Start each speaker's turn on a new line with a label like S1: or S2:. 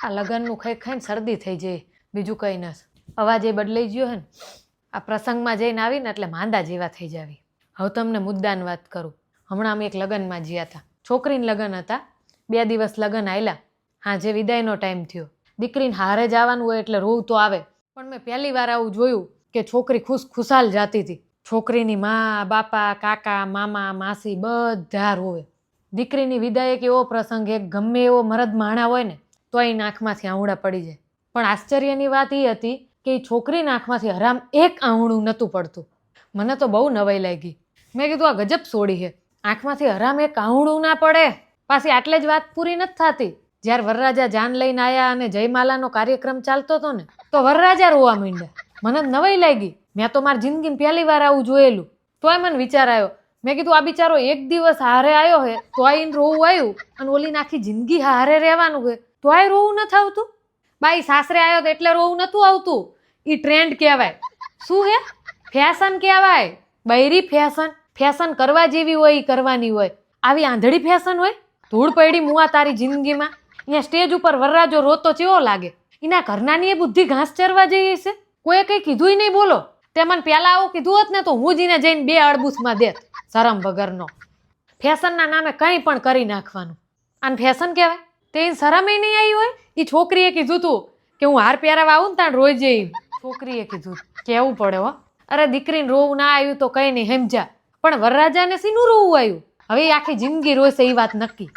S1: આ લગ્નનું ખાઈ ખાઈને શરદી થઈ જાય, બીજું કંઈ નથી. અવાજ એ બદલાઈ ગયો હે ને. આ પ્રસંગમાં જઈને આવીને એટલે માંદા જેવા થઈ જાવી. હવે તમને મુદ્દાની વાત કરું. હમણાં અમે એક લગ્નમાં ગયા હતા. છોકરીને લગ્ન હતા. 2 દિવસ લગ્ન આવેલા. હા, જે વિદાયનો ટાઈમ થયો. દીકરીને હારે જવાનું હોય એટલે રોવું તો આવે. પણ મેં પહેલી વાર આવું જોયું કે છોકરી ખુશાલ જાતી હતી. છોકરીની મા, બાપા, કાકા, મામા, માસી બધા રોવે. દીકરીની વિદાય એક એવો પ્રસંગ, એક ગમે એવો મરદ માણા હોય ને તો એની આંખમાંથી આંવડા પડી જાય. પણ આશ્ચર્યની વાત એ હતી કે એ છોકરીના આંખમાંથી હરામ એક આંવણું નહોતું પડતું. મને તો બહુ નવાઈ લાગી. મેં કીધું આ ગજબ સોડી છે, આંખમાંથી હરામ એક આંવણું ના પડે. પાછી આટલે જ વાત પૂરી નથી થતી. જ્યારે વરરાજા જાન લઈને આવ્યા અને જયમાલાનો કાર્યક્રમ ચાલતો હતો ને તો વરરાજા રોવા માંડ્યા. મને નવાઈ લાગી. મેં તો મારી જિંદગીમાં પહેલી વાર આવું જોયેલું. તોય મને વિચાર આવ્યો. મેં કીધું આ બિચારો એક દિવસ હારે આવ્યો હે તોય એને રોવું આવ્યું અને ઓલીને આખી જિંદગી હારે રહેવાનું છે તોય રોવું નથી આવતું. બાઈ સાસરે આવ્યો તો એટલે રોવું નતું આવતું. એ ટ્રેન્ડ કહેવાય. શું હે? ફેશન કહેવાય. બૈરી ફેશન. ફેશન કરવા જેવી હોય એ કરવાની હોય. આવી આંધળી ફેશન હોય? ધૂળ પડી મુવા તારી જિંદગીમાં. અહીંયા સ્ટેજ ઉપર વરરાજો રોતો ચેવો લાગે. એના ઘરનાની એ બુદ્ધિ ઘાસ ચરવા જઈ છે. કોઈ કંઈ કીધું નહીં. બોલો તે મને પહેલા આવું કીધું હોત ને તો હું જ એને જઈને 2 અડબૂસમાં દેત. શરમ વગરનો. ફેશનના નામે કંઈ પણ કરી નાખવાનું. આને ફેશન કહેવાય? તે શરમે નહીં આવી હોય. એ છોકરીએ કીધું તું કે હું હાર પહેરાવા આવું ને ત્યાં રોઈ જઈ. છોકરીએ કીધું. કહેવું પડે હો. અરે દીકરીને રોવું ના આવ્યું તો કંઈ નહીં સમજ્યા, પણ વરરાજાને શીનું રોવું આવ્યું? હવે આખી જિંદગી રોશે એ વાત નક્કી.